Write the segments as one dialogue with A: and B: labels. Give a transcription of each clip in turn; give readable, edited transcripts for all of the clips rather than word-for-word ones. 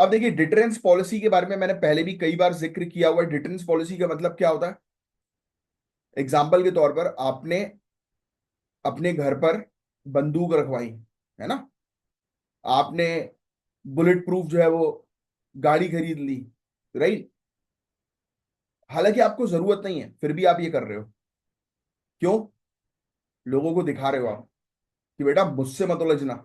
A: अब देखिए, deterrence policy के बारे में मैंने पहले भी कई बार जिक्र किया हुआ है। डिटरेंस पॉलिसी का मतलब क्या होता है? एग्जाम्पल के तौर पर आपने अपने घर पर बंदूक रखवाई, है ना, आपने बुलेट प्रूफ जो है वो गाड़ी खरीद ली, राइट? हालांकि आपको जरूरत नहीं है, फिर भी आप ये कर रहे हो। क्यों? लोगों को दिखा रहे हो आप कि बेटा मुझसे मत उलझना।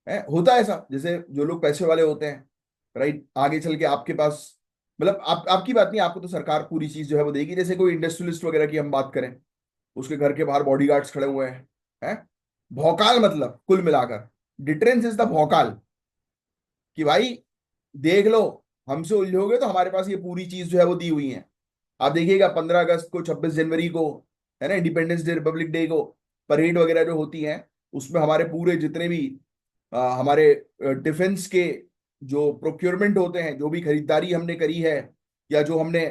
A: है, होता है ऐसा, जैसे जो लोग पैसे वाले होते हैं, राइट, आगे चल के आपके पास, मतलब आपकी बात नहीं, आपको तो सरकार पूरी चीज जो है वो देगी। जैसे कोई इंडस्ट्रियलिस्ट वगैरह की हम बात करें, उसके घर के बाहर बॉडीगार्ड्स खड़े हुए हैं। भौकाल, मतलब कुल मिलाकर डिटरेंस इज द भौकाल, कि भाई देख लो, हमसे उलझोगे तो हमारे पास ये पूरी चीज जो है वो दी हुई है। आप देखिएगा 15 अगस्त को, 26 जनवरी को, है ना, इंडिपेंडेंस डे, रिपब्लिक डे को, परेड वगैरह जो होती है, उसमें हमारे पूरे जितने भी हमारे डिफेंस के जो प्रोक्योरमेंट होते हैं, जो भी खरीदारी हमने करी है, या जो हमने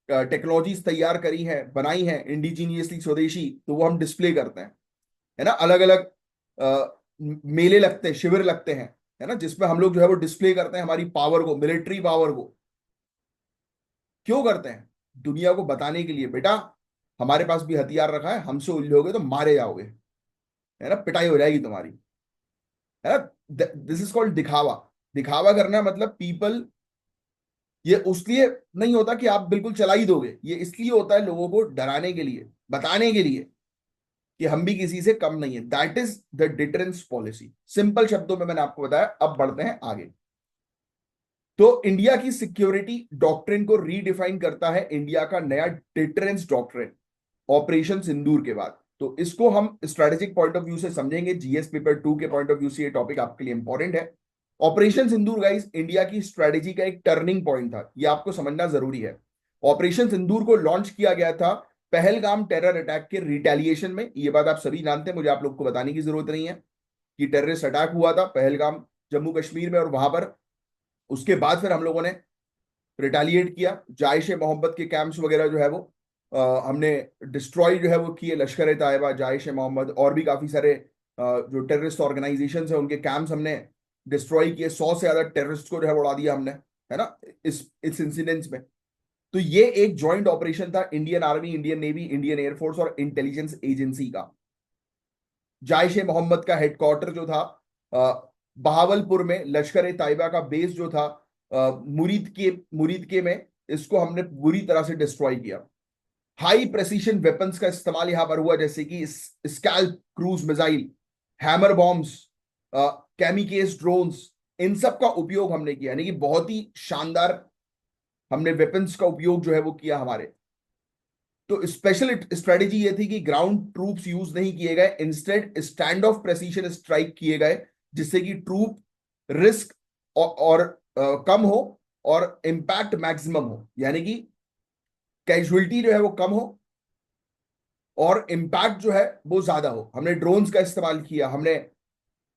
A: टेक्नोलॉजीज तैयार करी है, बनाई है इंडिजीनियसली, स्वदेशी, तो वो हम डिस्प्ले करते हैं। है ना, अलग अलग मेले लगते हैं, शिविर लगते हैं, है ना, जिसमें हम लोग जो है वो डिस्प्ले करते हैं हमारी पावर को, मिलिट्री पावर को। क्यों करते हैं? दुनिया को बताने के लिए, बेटा हमारे पास भी हथियार रखा है, हमसे उलझोगे तो मारे जाओगे, है ना, पिटाई हो जाएगी तुम्हारी, है ना। दिस इज कॉल्ड दिखावा। दिखावा करना मतलब पीपल, ये उसलिए नहीं होता कि आप बिल्कुल चला ही दोगे, ये इसलिए होता है लोगों को डराने के लिए, बताने के लिए कि हम भी किसी से कम नहीं है। That is the deterrence policy. Simple शब्दों में मैंने आपको बताया। अब बढ़ते हैं आगे। तो इंडिया की सिक्योरिटी डॉक्ट्रिन को रीडिफाइन करता है इंडिया का नया डिटरेंस डॉक्ट्रिन, ऑपरेशन सिंदूर के बाद। तो इसको हम स्ट्रेटेजिक पॉइंट ऑफ व्यू से समझेंगे, जीएस पेपर 2 के पॉइंट ऑफ व्यू से ये टॉपिक आपके लिए इंपॉर्टेंट है। ऑपरेशन सिंदूर गाइस इंडिया की स्ट्रेटेजी का एक टर्निंग पॉइंट था, ये आपको समझना जरूरी है। ऑपरेशन सिंदूर को लॉन्च किया गया था पहलगाम टेरर अटैक के रिटेलिएशन में। ये बात आप सभी जानते हैं, मुझे आप लोग को बताने की जरूरत नहीं है कि टेररिस्ट अटैक हुआ था पहलगाम, जम्मू कश्मीर में, और वहां पर उसके बाद फिर हम लोगों ने रिटेलिएट किया। जायश ए मोहम्मद के कैंप्स वगैरह जो है वो हमने डिस्ट्रॉय जो है वो किए। लश्कर ए तायबा, जायश ए मोहम्मद और भी काफी सारे जो टेररिस्ट ऑर्गेनाइजेशन है उनके कैंप्स हमने डिस्ट्रॉय किए। 100 से ज्यादा टेररिस्ट को जो है वो उड़ा दिया हमने, है ना, इस इंसिडेंट्स में। तो ये एक जॉइंट ऑपरेशन था Indian army, Indian navy, Indian air force और इंटेलिजेंस एजेंसी का। जायश ए मोहम्मद का हेडक्वार्टर जो था बहावलपुर में, लश्कर ए ताइबा का बेस जो था मुरीद के में, इसको हमने बुरी तरह से डिस्ट्रॉय किया। हाई प्रेसिशन वेपन्स का इस्तेमाल यहां पर हुआ, जैसे कि scalp cruise missile, hammer bombs, kamikaze drones, इन सब का उपयोग हमने किया। यानी कि बहुत ही शानदार हमने वेपन्स का उपयोग जो है वो किया हमारे। तो स्पेशल स्ट्रेटेजी ये थी कि ग्राउंड ट्रूप्स यूज नहीं किए गए, instead stand of precision strike किए गए, जिससे कि ट्रूप रिस्क और कम हो और इंपैक्ट मैक्सिमम हो। यानी कि कैजुअलिटी जो है वो कम हो और इंपैक्ट जो है वो ज्यादा हो। हमने ड्रोन्स का इस्तेमाल किया, हमने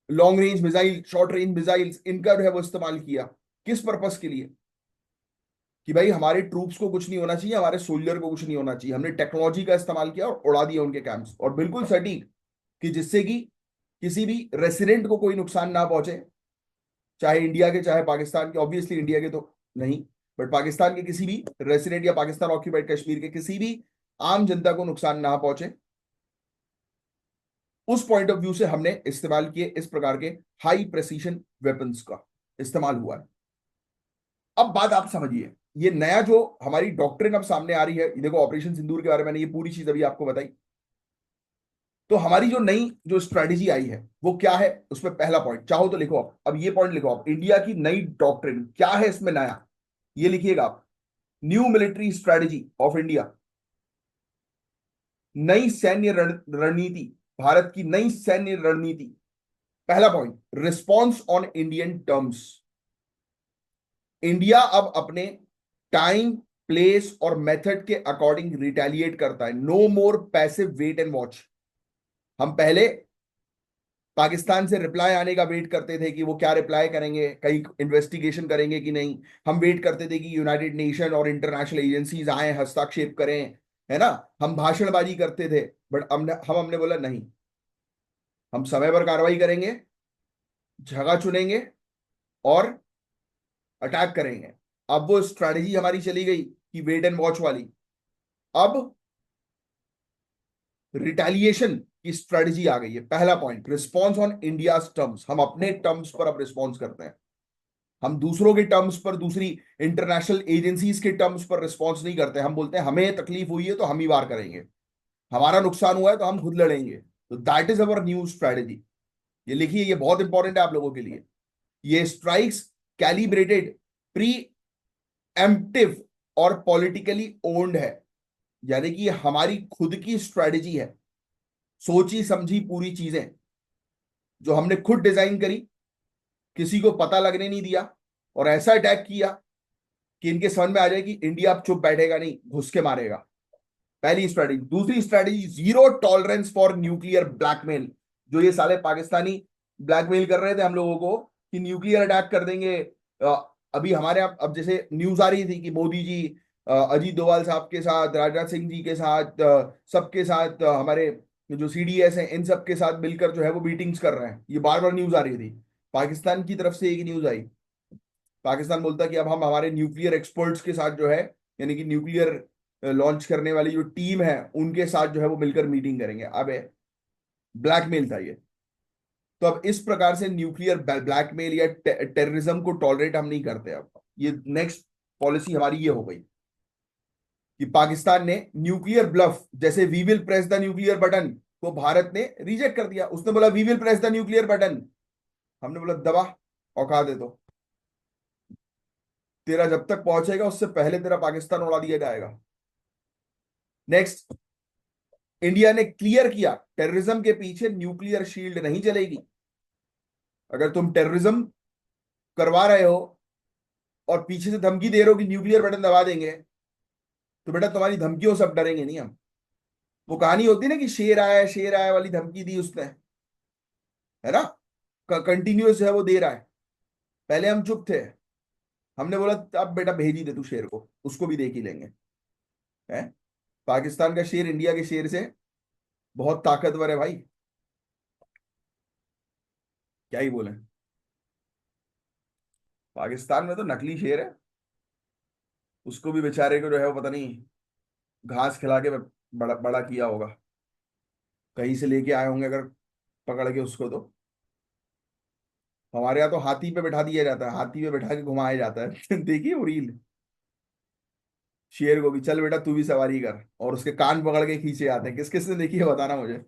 A: long range missile, short range missiles, इनका जो है वो इस्तेमाल किया। किस पर्पस के लिए? कि भाई हमारे ट्रूप्स को कुछ नहीं होना चाहिए, हमारे सोल्जर को कुछ नहीं होना चाहिए। हमने टेक्नोलॉजी का इस्तेमाल किया और उड़ा दिया उनके कैंप्स, और बिल्कुल सटीक, कि जिससे कि किसी भी रेसिडेंट को कोई नुकसान ना पहुंचे, चाहे इंडिया के चाहे पाकिस्तान के। ऑब्वियसली इंडिया के तो नहीं, बट पाकिस्तान के किसी भी रेसिडेंट या पाकिस्तान ऑक्यूपाइड कश्मीर के किसी भी आम जनता को नुकसान ना पहुंचे, उस पॉइंट ऑफ व्यू से हमने इस्तेमाल किए इस प्रकार के हाई प्रेसिशन वेपन्स का इस्तेमाल हुआ है। अब बात आप समझिए, ये नया जो हमारी डॉक्ट्रिन अब सामने आ रही है, ये देखो ऑपरेशन सिंदूर के बारे में मैंने ये पूरी चीज अभी आपको बताई। तो हमारी जो नई जो स्ट्रेटेजी आई है वो क्या है, उसमें पहला पॉइंट चाहो तो लिखो आप, अब ये पॉइंट लिखो आप, इंडिया की नई डॉक्ट्रिन क्या है इसमें नया, ये लिखिएगा आप। New military strategy of India, नई सैन्य रणनीति, भारत की नई सैन्य रणनीति। पहला point, response on Indian terms. India अब अपने टाइम, प्लेस और मेथड के अकॉर्डिंग रिटेलिएट करता है। No more passive wait and watch. हम पहले पाकिस्तान से रिप्लाई आने का वेट करते थे कि वो क्या रिप्लाई करेंगे, कहीं इन्वेस्टिगेशन करेंगे कि नहीं। हम वेट करते थे कि यूनाइटेड नेशन और इंटरनेशनल एजेंसीज आए, हस्तक्षेप करें, है ना। हम भाषणबाजी करते थे, बट हमने बोला नहीं, हम समय पर कार्रवाई करेंगे, जगह चुनेंगे और अटैक करेंगे। अब वो स्ट्रैटेजी हमारी चली गई कि वेट एंड वॉच वाली, अब रिटेलिएशन की स्ट्रेटजी आ गई है। पहला point, response on India terms, हम अपने टर्म्स पर अब रिस्पॉन्स करते हैं। हम दूसरों के टर्म्स पर, दूसरी इंटरनेशनल एजेंसीज के टर्म्स पर रिस्पॉन्स नहीं करते। हम बोलते हैं हमें तकलीफ हुई है तो हम ही वार करेंगे, हमारा नुकसान हुआ है तो हम खुद लड़ेंगे। तो that is our new strategy. ये लिखिए, ये बहुत इंपॉर्टेंट है आप लोगों के लिए। ये स्ट्राइक्स कैलिब्रेटेड, प्री एम्प्टिव और पॉलिटिकली ओन्ड है। यानी कि ये हमारी खुद की स्ट्रेटजी है, सोची समझी पूरी चीजें जो हमने खुद डिजाइन करी, किसी को पता लगने नहीं दिया, और ऐसा अटैक किया कि इनके समझ में आ जाए कि इंडिया अब चुप बैठेगा नहीं, घुस के मारेगा। पहली स्ट्रेटजी। दूसरी strategy, zero tolerance for nuclear blackmail. जो ये साले पाकिस्तानी ब्लैकमेल कर रहे थे हम लोगों को कि न्यूक्लियर अटैक कर देंगे। अभी हमारे यहाँ अब जैसे न्यूज आ रही थी कि मोदी जी अजीत डोभाल साहब के साथ, राजनाथ सिंह जी के साथ, सबके साथ, हमारे जो सीडीएस हैं इन सब के साथ मिलकर जो है वो मीटिंग्स कर रहे हैं। ये बार बार न्यूज आ रही थी। पाकिस्तान की तरफ से एक न्यूज आई, पाकिस्तान बोलता कि अब हम हमारे न्यूक्लियर एक्सपर्ट्स के साथ जो है, यानी कि न्यूक्लियर लॉन्च करने वाली जो टीम है उनके साथ जो है वो मिलकर मीटिंग करेंगे। अब ब्लैकमेल था ये। तो अब इस प्रकार से न्यूक्लियर ब्लैकमेल या टेररिज्म को टॉलरेट हम नहीं करते। अब ये नेक्स्ट पॉलिसी हमारी ये हो गई कि पाकिस्तान ने न्यूक्लियर ब्लफ, जैसे we will press the nuclear button को भारत ने रिजेक्ट कर दिया। उसने बोला we will press the nuclear button, हमने बोला दबा, औकात दे दो, तेरा जब तक पहुंचेगा उससे पहले तेरा पाकिस्तान उड़ा दिया जाएगा। नेक्स्ट, इंडिया ने क्लियर किया टेररिज्म के पीछे न्यूक्लियर शील्ड नहीं चलेगी। अगर तुम टेररिज्म करवा रहे हो और पीछे से धमकी दे रहे हो कि न्यूक्लियर बटन दबा देंगे, तो बेटा तुम्हारी धमकियों से अब डरेंगे नहीं हम। वो कहानी होती है ना कि शेर आया वाली धमकी दी उसने, है ना, कंटिन्यूस है वो दे रहा है। पहले हम चुप थे, हमने बोला अब बेटा भेज ही दे तू शेर को, उसको भी देख ही लेंगे। है, पाकिस्तान का शेर इंडिया के शेर से बहुत ताकतवर है भाई, क्या ही बोले। पाकिस्तान में तो नकली शेर है, उसको भी बेचारे को जो है वो पता नहीं घास खिला के बड़ा बड़ा किया होगा, कहीं से लेके आए होंगे अगर पकड़ के उसको। तो हमारे यहाँ तो हाथी पे बैठा दिया जाता है, हाथी पे बैठा के घुमाया जाता है देखिए वो रील, शेर को भी चल बेटा तू भी सवारी कर, और उसके कान पकड़ के खींचे जाते हैं। किस किस ने देखी है बताना मुझे।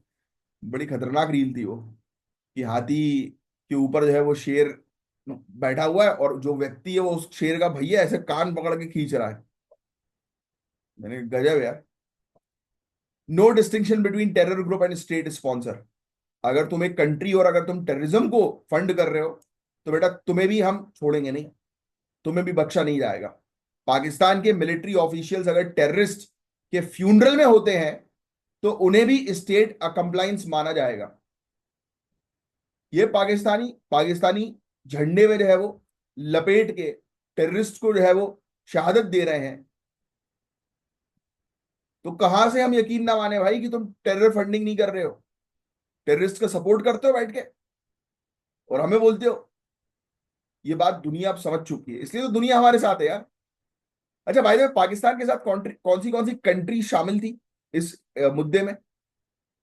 A: बड़ी खतरनाक रील थी वो, कि हाथी के ऊपर जो है वो शेर बैठा हुआ है और जो व्यक्ति है वो उस शेर का भैया ऐसे कान पकड़ के खींच रहा है। मैंने गजब यार। No distinction between terror group and state sponsor. अगर तुम एक कंट्री और अगर तुम टेररिज्म को फंड कर रहे हो तो बेटा तुम्हें भी हम छोड़ेंगे नहीं, तुम्हें भी बख्शा नहीं जाएगा। पाकिस्तान के मिलिट्री ऑफिशियल्स अगर टेररिस्ट के फ्यूनरल में होते हैं तो उन्हें भी स्टेट कंप्लाइंस माना जाएगा। ये पाकिस्तानी पाकिस्तानी झंडे में जो है वो लपेट के टेररिस्ट को जो है वो शहादत दे रहे हैं, तो कहां से हम यकीन ना माने भाई कि तुम टेरर फंडिंग नहीं कर रहे हो, टेररिस्ट का सपोर्ट करते हो बैठ के और हमें बोलते हो। ये बात दुनिया अब समझ चुकी है, इसलिए तो दुनिया हमारे साथ है यार। अच्छा भाई, पाकिस्तान के साथ कौन सी कंट्री शामिल थी इस मुद्दे में?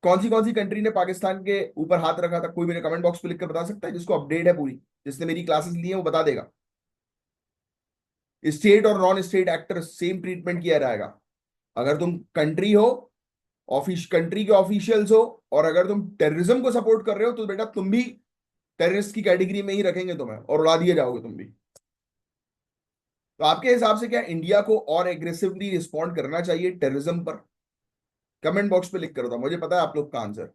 A: कौन सी कंट्री ने पाकिस्तान के ऊपर हाथ रखा था? कोई मेरे कमेंट बॉक्स पे लिख कर बता सकता है, जिसको अपडेट है पूरी, जिसने मेरी क्लासेस ली है वो बता देगा। स्टेट और non state actor same treatment किया जाएगा। अगर तुम कंट्री हो, ऑफिस कंट्री के ऑफिशियल्स हो, और अगर तुम टेररिज्म को सपोर्ट कर रहे हो तो बेटा तुम भी टेररिस्ट की कैटेगरी में ही रखेंगे तुम्हें और उड़ा दिए जाओगे तुम भी। तो आपके हिसाब से क्या इंडिया को और एग्रेसिवली रिस्पॉन्ड करना चाहिए टेररिज्म पर? कमेंट बॉक्स पे लिख कर दो, मुझे पता है आप लोग का आंसर।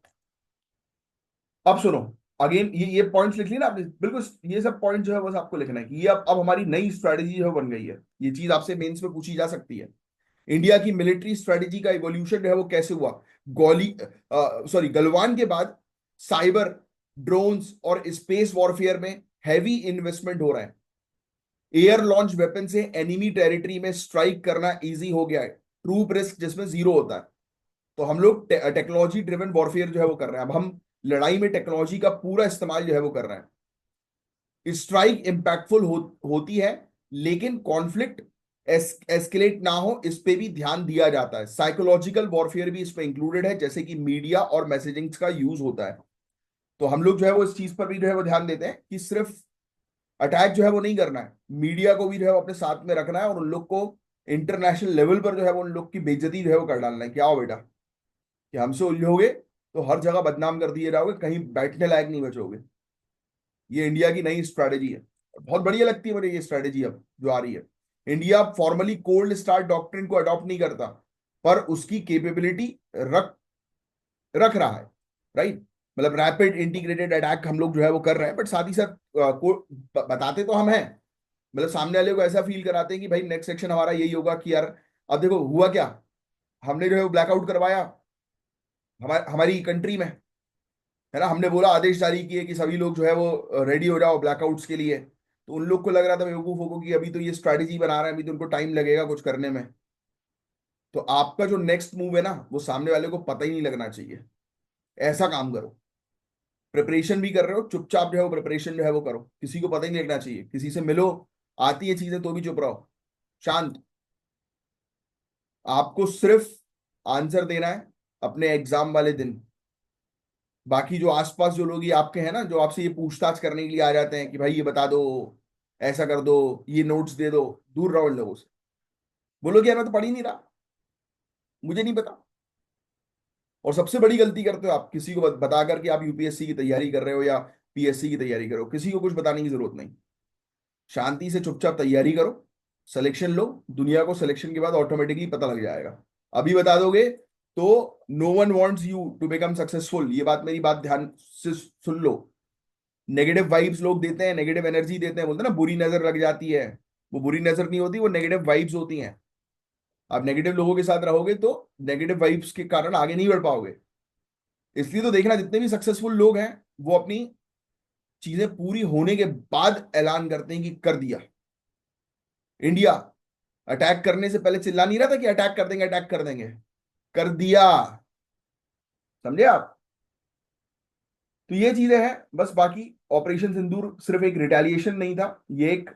A: अब सुनो, अगेन ये पॉइंट्स लिख लिए ना आपने, बिल्कुल ये सब पॉइंट जो है बस आपको लिखना है कि ये अब हमारी नई स्ट्रेटेजी जो है बन गई है। ये चीज आपसे मेंस में पूछी जा सकती है। इंडिया की मिलिट्री स्ट्रेटेजी का इवोल्यूशन जो है वो कैसे हुआ? गोली गलवान के बाद साइबर, ड्रोन्स और स्पेस वॉरफेयर में हैवी इन्वेस्टमेंट हो रहा है। एयर लॉन्च वेपन से एनिमी टेरिटरी में स्ट्राइक करना इजी हो गया है, ट्रूप रिस्क जिसमें जीरो होता है। तो हम लोग टेक्नोलॉजी ड्रिवन वॉरफेयर जो है वो कर रहे हैं। अब हम लड़ाई में टेक्नोलॉजी का पूरा इस्तेमाल जो है वो कर रहे हैं। स्ट्राइक इंपैक्टफुल होती है लेकिन कॉन्फ्लिक्ट एस्केलेट ना हो इस पे भी ध्यान दिया जाता है। साइकोलॉजिकल वॉरफेयर भी इस पे इंक्लूडेड है, जैसे कि मीडिया और मैसेजिंग का यूज होता है। तो हम लोग जो है वो इस चीज पर भी जो है वो ध्यान देते हैं कि सिर्फ अटैक जो है वो नहीं करना है, मीडिया को भी जो है वो अपने साथ में रखना है, और उन लोग को इंटरनेशनल लेवल पर जो है वो उन लोग की बेइज्जती जो है वो कर डालना है। क्या हो बेटा कि हमसे उलझोगे तो हर जगह बदनाम कर दिए जाओगे, कहीं बैठने लायक नहीं बचोगे। ये इंडिया की नई स्ट्रैटेजी है, बहुत बढ़िया लगती है मुझे ये स्ट्रैटेजी अब जो आ रही है। India formally cold start doctrine को अडॉप्ट नहीं करता, पर उसकी कैपेबिलिटी रख रख रहा है, राइट। मतलब रैपिड इंटीग्रेटेड अटैक हम लोग जो है वो कर रहे हैं, बट साथ ही साथ बताते तो हम हैं, मतलब सामने वाले को ऐसा फील कराते हैं कि भाई नेक्स्ट सेक्शन हमारा यही होगा कि यार अब देखो हुआ क्या, हमने जो है वो ब्लैकआउट करवाया हमारी कंट्री में, है ना। हमने बोला, आदेश जारी किए कि सभी लोग जो है वो रेडी हो जाओ ब्लैकआउट्स के लिए। तो उन लोग को लग रहा था बेवकूफों को कि अभी तो ये स्ट्रैटेजी बना रहे हैं, अभी तो उनको टाइम लगेगा कुछ करने में। तो आपका जो नेक्स्ट मूव है ना, वो सामने वाले को पता ही नहीं लगना चाहिए। ऐसा काम करो, प्रिपरेशन भी कर रहे हो चुपचाप जो है वो प्रिपरेशन जो है वो करो, किसी को पता ही नहीं लगना चाहिए। किसी से मिलो, आती है चीजें तो भी चुप रहो, शांत। आपको सिर्फ आंसर देना है अपने एग्जाम वाले दिन। बाकी जो आसपास जो लोग ये आपके हैं ना, जो आपसे ये पूछताछ करने के लिए आ जाते हैं कि भाई ये बता दो, ऐसा कर दो, ये नोट्स दे दो, दूर रहो इन लोगों से। बोलो कि यार मैं तो पढ़ ही नहीं रहा, मुझे नहीं पता। और सबसे बड़ी गलती करते हो आप, किसी को बता करके आप यूपीएससी की तैयारी कर रहे हो या पीएससी की तैयारी कर रहे हो, किसी को कुछ बताने की जरूरत नहीं। शांति से चुपचाप तैयारी करो, सिलेक्शन लो। दुनिया को सिलेक्शन के बाद ऑटोमेटिकली पता लग जाएगा। अभी बता दोगे तो no one wants you to become successful. ये बात, मेरी बात ध्यान से सुन लो। नेगेटिव वाइब्स लोग देते हैं, नेगेटिव एनर्जी देते हैं, बोलते हैं ना बुरी नजर लग जाती है। वो बुरी नजर नहीं होती, वो नेगेटिव वाइब्स होती हैं। आप नेगेटिव लोगों के साथ रहोगे तो नेगेटिव वाइब्स के कारण आगे नहीं बढ़ पाओगे। इसलिए तो देखना, जितने भी सक्सेसफुल लोग हैं वो अपनी चीजें पूरी होने के बाद ऐलान करते हैं कि कर दिया। इंडिया अटैक करने से पहले चिल्ला नहीं रहा था कि अटैक कर देंगे, अटैक कर देंगे, कर दिया। समझे आप। तो ये चीजें हैं बस। बाकी ऑपरेशन सिंदूर सिर्फ एक रिटेलिएशन नहीं था, ये एक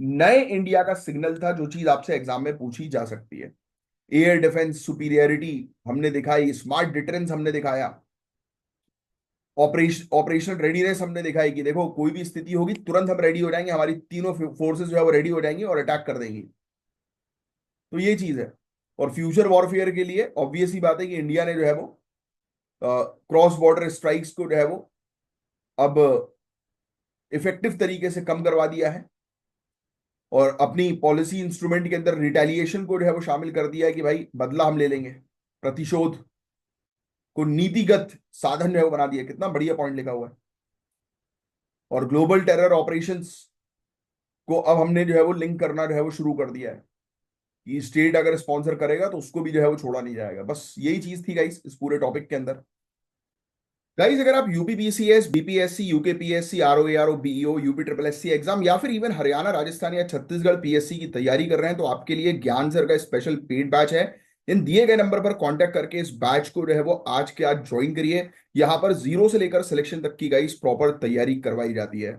A: नए इंडिया का सिग्नल था, जो चीज आपसे एग्जाम में पूछी जा सकती है। एयर डिफेंस सुपीरियरिटी हमने दिखाई, स्मार्ट डिटरेंस हमने दिखाया, ऑपरेशनल रेडीनेस हमने दिखाई कि देखो कोई भी स्थिति होगी तुरंत हम रेडी हो जाएंगे, हमारी तीनों फोर्सेस जो है वो रेडी हो जाएंगी और अटैक कर देंगी। तो ये चीज है। और फ्यूचर वॉरफेयर के लिए ऑब्वियस ही बात है कि इंडिया ने जो है वो क्रॉस बॉर्डर स्ट्राइक्स को जो है वो अब इफेक्टिव तरीके से कम करवा दिया है, और अपनी पॉलिसी इंस्ट्रूमेंट के अंदर रिटेलिएशन को जो है वो शामिल कर दिया है कि भाई बदला हम ले लेंगे। प्रतिशोध को नीतिगत साधन जो है वो बना दिया। कितना बढ़िया पॉइंट लिखा हुआ है। और ग्लोबल टेरर ऑपरेशंस को अब हमने जो है वो लिंक करना जो है वो शुरू कर दिया है कि स्टेट अगर स्पॉन्सर करेगा तो उसको भी जो है वो छोड़ा नहीं जाएगा। बस यही चीज थी गाइस इस पूरे टॉपिक के अंदर। गाइस अगर आप UPPCS, BPSC, UKPSC, RO ARO, BEO, UP triple SC exam या फिर इवन हरियाणा, राजस्थान या छत्तीसगढ़ पीएससी की तैयारी कर रहे हैं, तो आपके लिए ज्ञान सर का स्पेशल पेड बैच है। इन दिए गए नंबर पर कांटेक्ट करके इस बैच को जो है वो आज के आज ज्वाइन करिए। यहाँ पर जीरो से लेकर सिलेक्शन तक की गाइस प्रॉपर तैयारी करवाई जाती है।